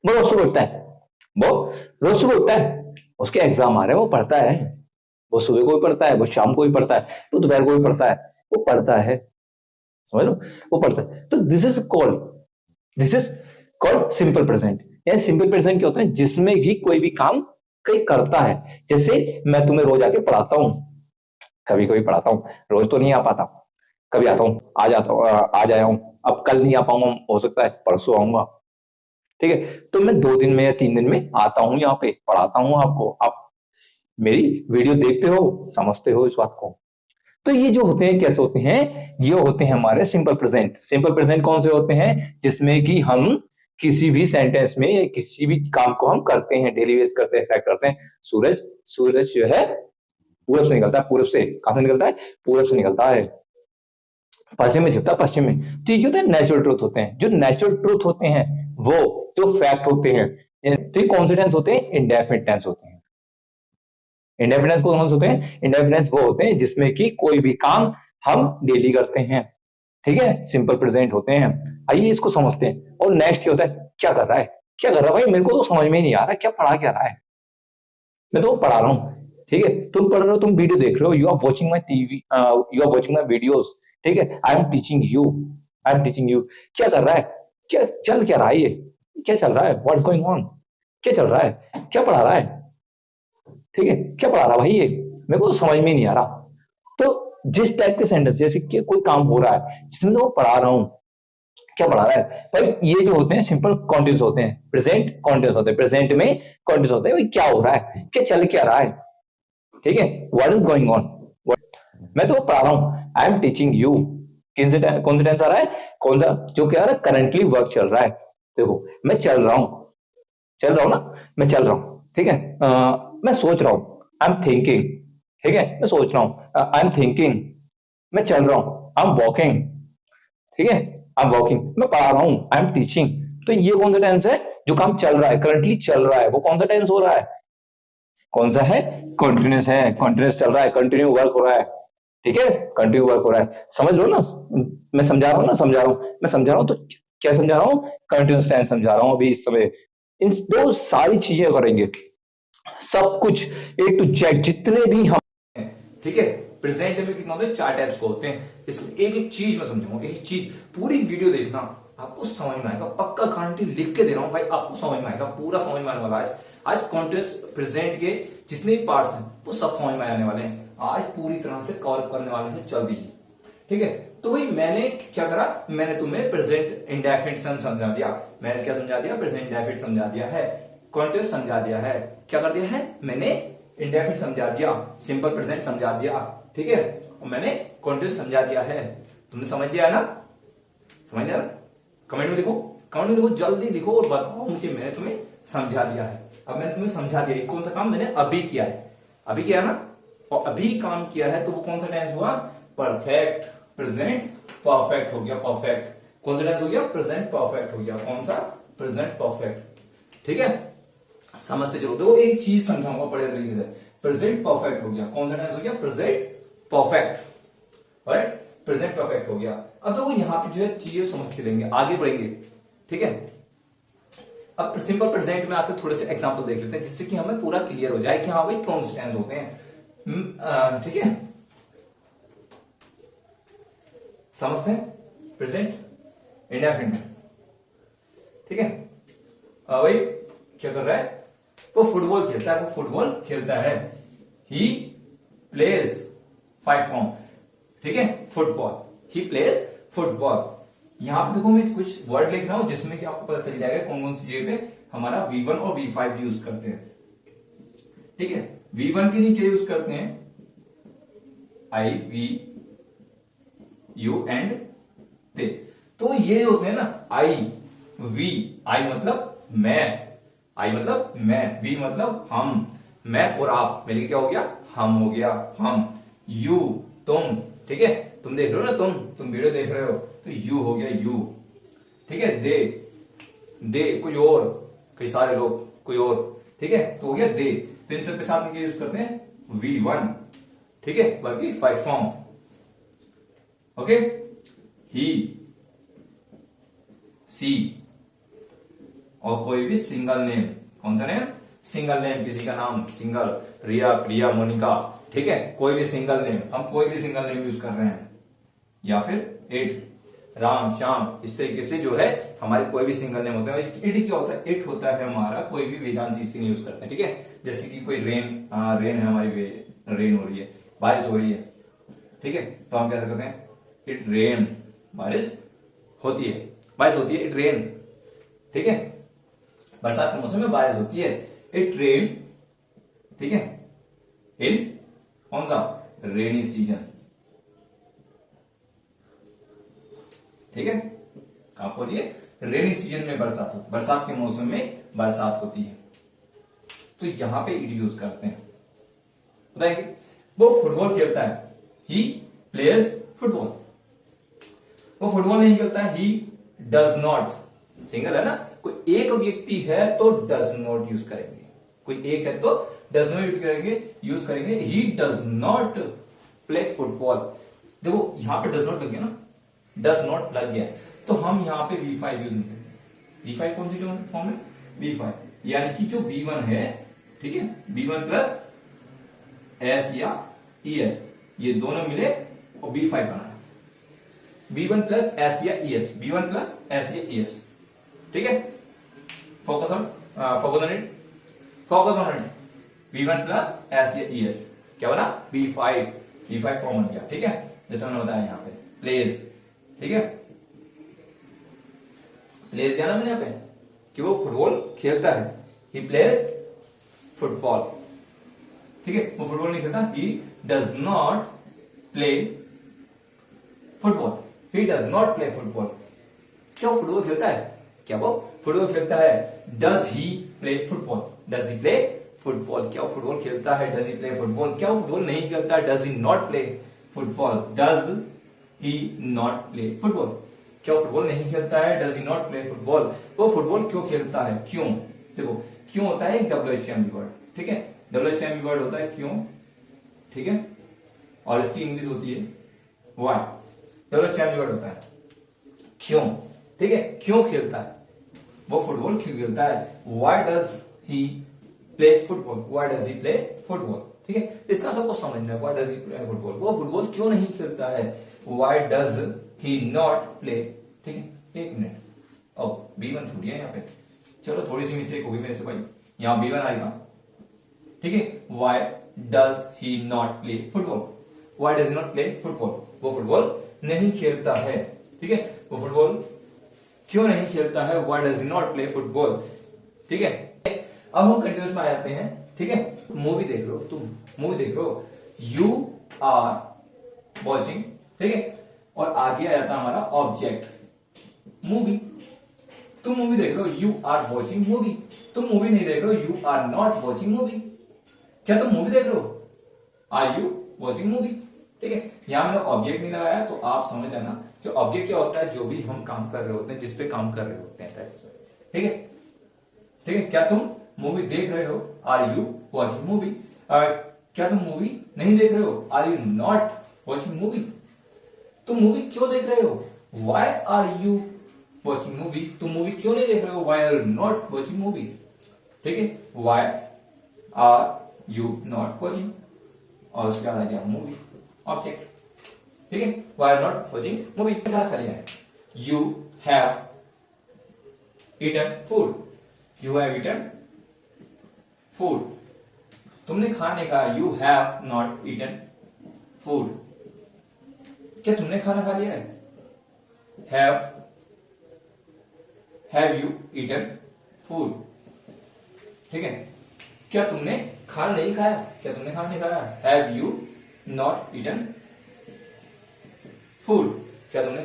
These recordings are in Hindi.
वो रोज सुबह उठता है, वो रोज सुबह उठता है, उसके एग्जाम आ रहे हैं, वो पढ़ता है, वो सुबह को भी पढ़ता है, वो शाम को भी पढ़ता है, वो दोपहर को भी पढ़ता है, वो पढ़ता है, समझ लो, वो पढ़ता है। तो this is called simple present. या सिंपल प्रेजेंट क्या होता है, जिसमें भी कोई भी काम कोई करता है। जैसे मैं तुम्हें रोज आके पढ़ाता हूँ, कभी कभी पढ़ाता हूँ, रोज तो नहीं आ पाता, कभी आता हूँ, आ जाता हूँ, आज आया हूँ, अब कल नहीं आ पाऊंगा, हो सकता है परसों आऊंगा, ठीक है। तो मैं 2 दिन में या 3 दिन में आता हूँ, यहाँ पे पढ़ाता हूँ आपको, आप मेरी वीडियो देखते हो, समझते हो इस बात को। तो ये जो होते हैं कैसे होते हैं, ये होते हैं हमारे सिंपल प्रेजेंट। सिंपल प्रेजेंट कौन से होते हैं, जिसमें कि हम किसी भी सेंटेंस में या किसी भी काम को हम करते हैं, डेली बेस करते हैं, इफेक्ट करते हैं। सूरज, सूरज जो है पूरब से निकलता है, पूरब से कहां से निकलता है, पूरब से निकलता है, पश्चिम में छिपता है, पश्चिम में। तो ये होता है नेचुरल ट्रूथ होते हैं। जो नेचुरल ट्रूथ होते हैं वो जो फैक्ट होते हैं, तो ये कौन से टेंस होते हैं, इंडेफिनिट टेंस होते हैं। इंडेफिनेंस कौन से होते हैं, इंडेफिनेंस वो होते हैं जिसमें कि कोई भी काम हम डेली करते हैं, ठीक है, सिंपल प्रेजेंट होते हैं। आइए इसको समझते हैं। और नेक्स्ट क्या होता है, क्या कर रहा है, क्या कर रहा है भाई, मेरे को तो समझ में ही नहीं आ रहा क्या पढ़ा क्या रहा है। मैं तो पढ़ा रहा हूँ, ठीक है, तुम पढ़ रहे हो, तुम वीडियो देख रहे हो, you are watching my TV, you are watching my videos, ठीक है, I am teaching you, I am teaching you. क्या कर रहा है, क्या चल क्या रहा है, ये क्या चल रहा है, व्हाट्स गोइंग ऑन, क्या चल रहा है, क्या पढ़ा रहा है, ठीक है, क्या पढ़ा रहा भाई ये, मेरे को तो समझ में नहीं आ रहा। तो जिस टाइप के सेंटेंस, जैसे कि कोई काम हो रहा है जिसमें तो पढ़ा रहा हूं, क्या पढ़ा रहा है भाई, ये जो होते हैं सिंपल कॉन्टिन्यूस होते हैं, प्रेजेंट कॉन्टिन्यूस होते हैं, प्रेजेंट में कॉन्टिन्यूस होते हैं, भाई क्या हो रहा है, क्या चल क्या रहा है, ठीक है, व्हाट इज गोइंग ऑन, मैं तो पढ़ा रहा हूं, आई एम टीचिंग यू। कौन सा टेंस आ रहा है, कौन सा, जो क्या आ रहा है, करंटली वर्क चल रहा है। देखो मैं चल रहा हूं, चल रहा हूं ना, मैं चल रहा हूं, ठीक है, मैं सोच रहा हूं, आई एम थिंकिंग, ठीक है, मैं सोच रहा हूं, आई एम थिंकिंग, मैं चल रहा हूं, आई एम वॉकिंग, ठीक है, आई एम वॉकिंग, मैं पढ़ा रहा हूं, आई एम टीचिंग। तो ये कौन सा टेंस है, जो काम चल रहा है, करंटली चल रहा है, वो कौन सा टेंस हो रहा है, कौन सा है, कॉन्टिन्यूस है, कॉन्टिन्यूस चल रहा है, कंटिन्यू वर्क हो रहा है, ठीक है, कंटिन्यू वर्क हो रहा है, समझ लो ना, मैं समझा रहा हूँ ना, समझा रहा हूँ, मैं समझा रहा हूँ, तो क्या समझा रहा हूँ, कंटिन्यूस टेंस समझा रहा हूँ अभी इस समय। इन दो सारी चीजें करेंगे, सब कुछ ए टू जेड जितने भी हम, ठीक है। प्रेजेंट में कितना होता है, 4 टाइप्स को होते हैं। इसमें एक एक चीज मैं समझाऊंगा, एक एक चीज, पूरी वीडियो देखना, आपको समझ में आएगा, पक्का गारंटी लिख के दे रहा हूं भाई, आपको समझ में आएगा, पूरा समझ में आने वाला है। आज कॉन्टिन्यूस प्रेजेंट के जितने भी पार्ट्स हैं वो सब समझ में आने वाले हैं, आज पूरी तरह से कवर करने वाले हैं जल्दी ही, ठीक है। तो भाई मैंने क्या करा, मैंने तुम्हें प्रेजेंट इंडेफिनिट समझा दिया, मैंने क्या समझा दिया, प्रेजेंट इंडेफिनिट समझा दिया है, कॉन्टिन्यूस समझा दिया है, क्या कर दिया है मैंने, इंडेफिनिट समझा दिया, सिंपल प्रेजेंट समझा दिया, ठीक है, और मैंने कॉन्टिन्यूस समझा दिया है। तुमने समझ लिया है ना, समझ लिया ना, कमेंट में लिखो, कमेंट में लिखो, जल्दी लिखो और बताओ मुझे, मैंने तुम्हें समझा दिया है। अब मैंने तुम्हें समझा दिया, कौन सा काम मैंने अभी किया है, अभी किया ना, और अभी काम किया है, तो वो कौन सा टेंस हुआ, परफेक्ट प्रेजेंट परफेक्ट हो गया, परफेक्ट कौन सा टेंस हो गया, प्रेजेंट परफेक्ट हो गया, कौन सा, प्रेजेंट परफेक्ट, ठीक है। समझते चलो, देखो एक चीज समझाऊंगा बड़े तरीके से, प्रेजेंट परफेक्ट हो गया, कौन सा टेंस हो गया, present perfect, right, present perfect हो गया। अब देखो यहाँ पे जो है चीजें समझते रहेंगे, आगे बढ़ेंगे, ठीक है। अब सिंपल प्रेजेंट में आकर थोड़े से एग्जांपल देख लेते हैं, जिससे कि हमें पूरा क्लियर हो जाए कि हाँ भाई कौन से टेंस होते हैं, ठीक है, समझते हैं। प्रेजेंट इंडेफिनिट, ठीक है, भाई क्या कर रहा है, वो फुटबॉल खेलता है, वो फुटबॉल खेलता है, ही प्लेज 5 फॉर्म, ठीक है, फुटबॉल, ही प्लेज फुटबॉल। यहां पे देखो मैं कुछ वर्ड लिख रहा हूं जिसमें कि आपको पता चल जाएगा कौन कौन सी जगह पे हमारा V1 और V5 यूज करते हैं, ठीक है। V1 के लिए क्या यूज करते हैं, I, V, U and they. तो ये होते हैं ना, I, V, I मतलब मैं, I मतलब मैं, V मतलब हम, मैं और आप, मेरे लिए क्या हो गया, हम हो गया, हम, यू तुम, ठीक है, तुम देख रहे हो ना, तुम वीडियो देख रहे हो, तो यू हो गया यू, ठीक है। दे कोई और, कई सारे लोग, कोई और, ठीक है, तो हो गया दे। तो इन सब के साथ में क्या यूज करते हैं, V1, ठीक है, बल्कि 5 फॉर्म, ओके, ही, सी और कोई भी सिंगल नेम, कौन सा नेम, सिंगल नेम, किसी का नाम सिंगल, रिया, प्रिया, मोनिका, ठीक है, कोई भी सिंगल नेम, हम कोई भी सिंगल नेम यूज कर रहे हैं, या फिर इट, राम, श्याम, इस तरीके से जो है हमारे कोई भी सिंगल नेम होता है। इट क्या होता है, इट होता है हमारा कोई भी बेजान चीज के लिए यूज करते हैं, ठीक है, जैसे कि कोई रेन, रेन है हमारी, रेन हो रही है, बारिश हो रही है, ठीक है, तो हम कैसे करते हैं, इट रेन, बारिश होती है, बारिश होती है, इट रेन, ठीक है, बरसात के मौसम में बारिश होती है, इट रेन, ठीक है, इन कौन सा, रेनी सीजन, ठीक है, आपको दिए रेनी सीजन में बरसात होती, बरसात के मौसम में बरसात होती है, तो यहां पे इट यूज करते हैं। बताएंगे, वो फुटबॉल खेलता है, ही प्लेयर्स फुटबॉल, वो फुटबॉल नहीं खेलता है, ही डज नॉट, सिंगल है ना, कोई एक व्यक्ति है तो डज नॉट यूज करेंगे, कोई एक है तो डज नॉट यूज करेंगे, he does not play football. देखो यहां पे डज नॉट लग गया ना, डज नॉट लग गया, तो हम यहां पे V5 यूज नहीं करेंगे। V5 कौन सी फॉर्म है, V5, यानी कि जो V1 है, ठीक है, V1 प्लस S या ES, ये दोनों मिले और V5 बनाया, V1 प्लस S या ES, V1 प्लस S या ES, ठीक है, focus on it, V1 plus S या ES क्या बना, V5 फॉर्म बन गया, ठीक है, जैसे मैंने बताया यहाँ पे प्लेज, ठीक है, प्लेज दिया ना मैंने यहाँ पे कि वो फुटबॉल खेलता है, ही प्लेज फुटबॉल, ठीक है, वो फुटबॉल नहीं खेलता, he does not play football, he does not play football, क्या वो फुटबॉल खेलता है, क्या वो फुटबॉल खेलता है, does he play football, does he play football, क्या वो फुटबॉल खेलता है, डज ही प्ले फुटबॉल, क्या वो फुटबॉल नहीं खेलता, does he not play football, does he not play football, क्या वो फुटबॉल नहीं खेलता है, does he not play football, वो फुटबॉल क्यों खेलता है, क्यों, देखो क्यों होता है एक WHMV वर्ड, ठीक है, WHMV वर्ड होता है क्यों, ठीक है, और इसकी इंग्लिश होती है व्हाई, WHMV वर्ड होता है क्यों, ठीक है, क्यों खेलता है, वो फुटबॉल क्यों खेलता है, why does he play football, why does he play football, ठीक है, इसका सबको समझना है, why does he play football, वो फुटबॉल क्यों नहीं खेलता है, why does he not play, ठीक है, एक मिनट, अब B1 छूट गया यहाँ पे, चलो थोड़ी सी मिस्टेक होगी मेरे से भाई, यहाँ B1 आएगा, ठीक है, why does he not play football, why does he not play football, वो फुटबॉल नहीं खेलता है, ठीक है, वो फुटबॉल क्यों नहीं खेलता है, why does he not play football, ठीक है, अब हम कंटिन्यूस में आ जाते हैं, ठीक है, मूवी देख रहे हो तुम, मूवी देख रहे हो, यू आर वॉचिंग, ठीक है, और आगे आ जाता है हमारा ऑब्जेक्ट मूवी, तुम मूवी देख रहे हो, यू आर वॉचिंग मूवी, तुम मूवी नहीं देख रहे हो, you are not watching movie, क्या तुम मूवी देख रहे हो, आर यू वॉचिंग मूवी, ठीक है, यहां मैंने ऑब्जेक्ट नहीं लगाया, तो आप समझ जाना जो ऑब्जेक्ट क्या होता है, जो भी हम काम कर रहे होते हैं, जिसपे काम कर रहे होते हैं, ठीक है, ठीक है, क्या तुम मूवी देख रहे हो, आर यू वॉचिंग मूवी, क्या तुम मूवी नहीं देख रहे हो, are you not watching movie, तुम मूवी क्यों देख रहे हो, why are you watching movie, तुम मूवी क्यों नहीं देख रहे हो, why are you not watching movie, ठीक है, why are you not watching, और उसके बाद आ गया मूवी ऑब्जेक्ट, ठीक है, why are not watching movie, खाना खा लिया है, you have eaten food, you have eaten food, तुमने खाने खाया, you have not eaten food, क्या तुमने खाना खा लिया है, हैव यू ईटन फूड, ठीक है, क्या तुमने खाना नहीं खाया, क्या तुमने खाना नहीं खाया, have you not eaten food, क्या तुमने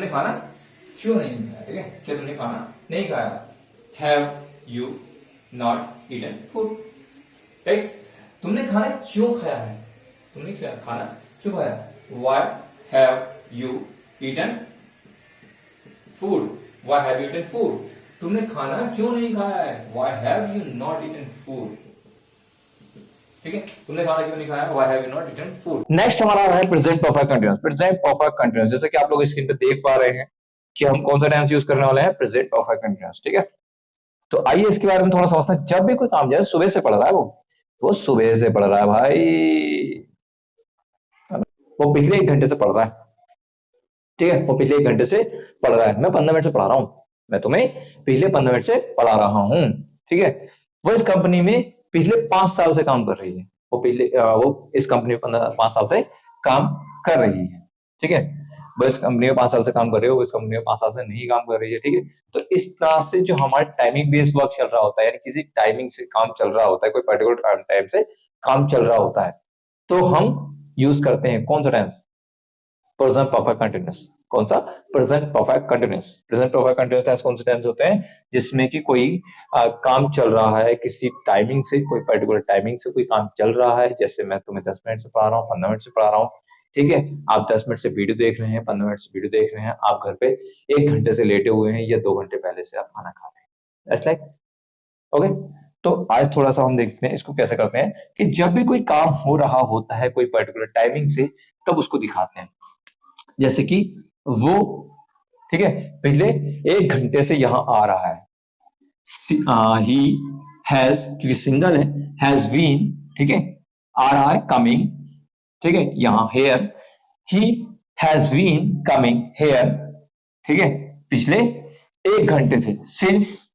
खाना क्यों नहीं खाया, ठीक है, क्या तुमने खाना नहीं खाया, have you not eaten food, right, तुमने खाना क्यों खाया है, तुमने खाना क्यों खाया, why have you eaten food, why have you eaten food, तुमने खाना क्यों नहीं खाया है, why have you not eaten food, ठीक है, तुमने खाना क्यों नहीं खाया, why have you not eaten food. Next हमारा है present perfect continuous, present perfect continuous, जैसे कि आप लोग स्क्रीन पे देख पा रहे हैं कि हम कौन सा टेंस यूज करने वाले हैं, प्रेजेंट परफेक्ट कंटीन्यूअस। ठीक है, तो आइए इसके बारे में थोड़ा समझते हैं। जब भी कोई काम जाए, सुबह से पढ़ रहा है वो सुबह से पढ़ रहा है भाई, वो पिछले 1 घंटे से पढ़ रहा है। ठीक है, वो पिछले 1 घंटे से पढ़ रहा है, मैं 15 मिनट से पढ़ा रहा हूं, मैं तुम्हें पिछले 15 मिनट से पढ़ा रहा हूं। ठीक है, वो इस कंपनी में पिछले 5 साल से काम कर रही है, वो इस कंपनी में 5 साल से काम कर रही है। ठीक है, वो इस कंपनी में 5 साल से काम कर रही है, वो इस कंपनी में 5 साल से नहीं काम कर रही है। ठीक है, तो इस तरह से जो हमारा टाइमिंग बेस्ड वर्क चल रहा होता है, यानी किसी टाइमिंग से काम चल रहा होता है, कोई पर्टिकुलर टाइम से काम चल रहा होता है, तो हम यूज करते हैं कौन सा टेंस, प्रेजेंट परफेक्ट कंटीन्यूअस। कौन सा, present perfect continuous. Present perfect continuous tense कौन से टेंस होते हैं, जिसमें कि कोई काम चल रहा है किसी टाइमिंग से, कोई पर्टिकुलर टाइमिंग से कोई काम चल रहा है। जैसे मैं तुम्हें 10 मिनट से पढ़ा रहा हूँ, 15 मिनट से पढ़ा रहा हूँ। ठीक है, आप 10 मिनट से वीडियो देख रहे हैं, 15 मिनट से वीडियो देख रहे हैं, आप घर पे 1 घंटे से लेटे हुए हैं या 2 घंटे पहले से आप खाना खा रहे हैं। That's like okay. तो आज थोड़ा सा हम देखते हैं इसको कैसे करते हैं, कि जब भी कोई काम हो रहा होता है कोई पर्टिकुलर टाइमिंग से, तब उसको दिखाते हैं। जैसे कि वो, ठीक है, पिछले 1 घंटे से यहां आ रहा है, ही हैज, क्योंकि सिंगल है, हैज बीन, ठीक है, आ रहा है, कमिंग, ठीक है, यहां here, he has been coming here, ठीक है, पिछले 1 घंटे से, सिंस,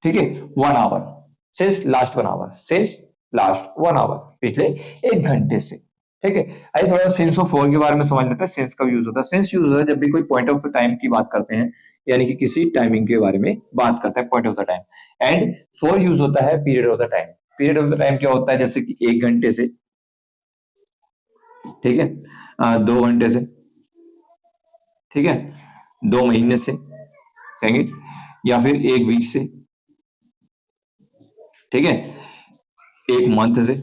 ठीक है, 1 hour, since last 1 hour, since last 1 hour, पिछले 1 घंटे से। ठीक है, आइए थोड़ा सिंस ऑफ 4 के बारे में समझ लेते हैं। सिंस कब यूज होता है, सिंस यूज होता है जब भी कोई पॉइंट ऑफ द टाइम की बात करते हैं, यानी कि किसी टाइमिंग के बारे में बात करते हैं, point of the time. And 4 use होता है period of the time. Period of the time क्या होता है, जैसे कि 1 घंटे से, ठीक है, 2 घंटे से, ठीक है, 2 महीने से कहेंगे, या फिर 1 वीक से, ठीक है, 1 मंथ से,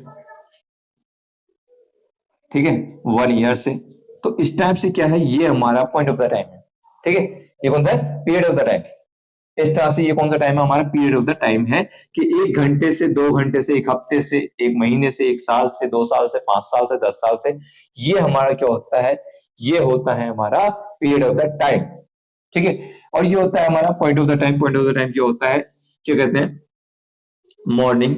ठीक है, 1 ईयर से। तो इस टाइप से क्या है, ये हमारा पॉइंट ऑफ द टाइम है। ठीक है, ये कौन सा है, पीरियड ऑफ द टाइम। इस तरह से ये कौन सा टाइम है, हमारा पीरियड ऑफ द टाइम है, कि 1 घंटे से, 2 घंटे से, 1 हफ्ते से, 1 महीने से, 1 साल से, 2 साल से, 5 साल से, 10 साल से, ये हमारा क्या होता है, ये होता है हमारा पीरियड ऑफ द टाइम। ठीक है, और ये होता है हमारा point of the time. Point of the time क्या होता है, क्या कहते हैं, मॉर्निंग,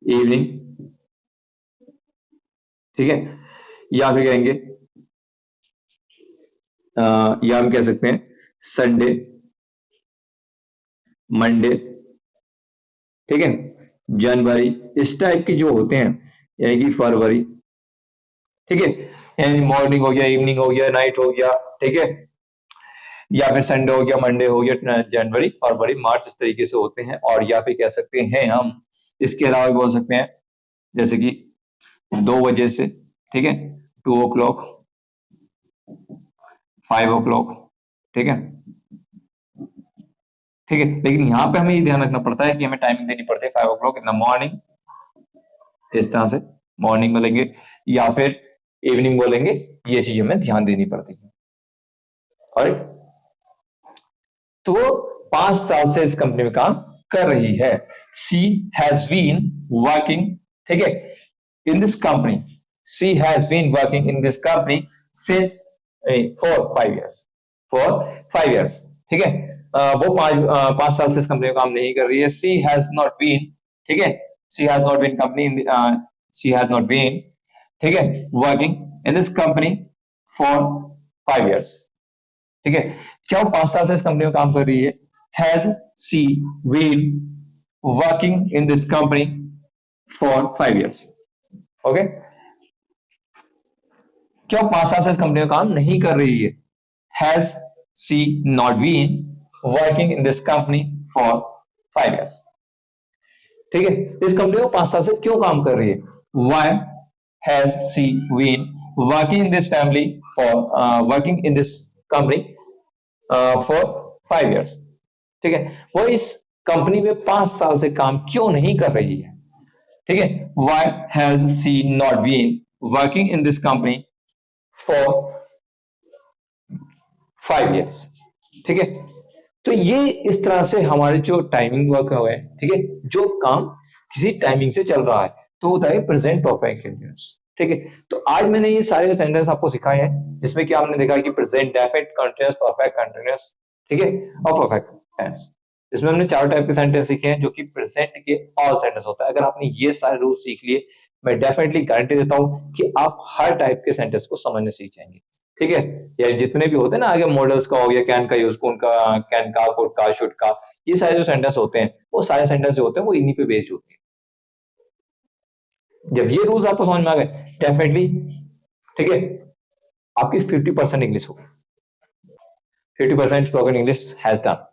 इवनिंग, ठीक है, या फिर कहेंगे या हम कह सकते हैं संडे, मंडे, ठीक है, जनवरी, इस टाइप की जो होते हैं, यानी कि फरवरी, ठीक है, यानी मॉर्निंग हो गया, इवनिंग हो गया, नाइट हो गया, ठीक है, या फिर संडे हो गया, मंडे हो गया, जनवरी, फरवरी, मार्च, इस तरीके से होते हैं। और या फिर कह सकते हैं हम, इसके अलावा भी बोल सकते हैं, जैसे कि 2 बजे से, ठीक है, 2 o'clock, 5 o'clock, ठीक है, ठीक है। लेकिन यहाँ पे हमें ये ध्यान रखना पड़ता है कि हमें टाइमिंग देनी पड़ती है 5 o'clock इन द मॉर्निंग, इस तरह से मॉर्निंग बोलेंगे या फिर इवनिंग बोलेंगे, ये चीज हमें ध्यान देनी पड़ती है। और तो 5 साल से इस कंपनी में काम कर रही है। सी हैज बीन वर्किंग, ठीक है, in this company, she has been working in this company since for 5 years, for 5 years, ठीक है। वो 5 साल से इस कंपनी में काम नहीं कर रही है। सी हैज नॉट बीन, ठीक है, she has not been company, she has not been, ठीक है, working in this company for 5 years, ठीक है। क्या वो 5 साल से इस कंपनी में काम कर रही है, has she been working in this company for 5 years, okay. क्या 5 साल से इस कंपनी में काम नहीं कर रही है, has she not been working in this company for 5 years, ठीक है। इस कंपनी को 5 साल से क्यों काम कर रही है, why has she been working in this family for working in this company for 5 years, ठीक है। वो इस कंपनी में 5 साल से काम क्यों नहीं कर रही है, ठीक है। Why has she not been working in this company for 5 years, ठीक है। तो ये इस तरह से हमारे जो टाइमिंग वर्क हुए, ठीक है, जो काम किसी टाइमिंग से चल रहा है, तो होता है प्रेजेंट परफेक्ट कंटीन्यूअस। ठीक है, तो आज मैंने ये सारे सेंटेंस आपको सिखाए हैं जिसमें कि आपने देखा कि present, definite, continuous, perfect continuous, ठीक है, और परफेक्ट टेंस। इसमें हमने 4 टाइप के सेंटेंस सीखे हैं जो कि प्रेजेंट के ऑल सेंटेंस होता है। अगर आपने ये सारे रूल सीख लिए, मैं डेफिनेटली गारंटी देता हूं कि आप हर टाइप के सेंटेंस को समझने सीख जाएंगे। ठीक है, या जितने भी होते हैं ना आगे मॉडल्स का हो गया, कैन का यूज, कौन का, कैन का, कुड का, शुड का, ये सारे जो सेंटेंस होते हैं वो सारे सेंटेंस जो होते हैं वो इन्हीं पे बेस्ड होते हैं। जब ये रूल्स आपको समझ में आ गए, डेफिनेटली, ठीक है, आपकी 50% इंग्लिश होगी, 50% स्पोकन इंग्लिश हैज डन।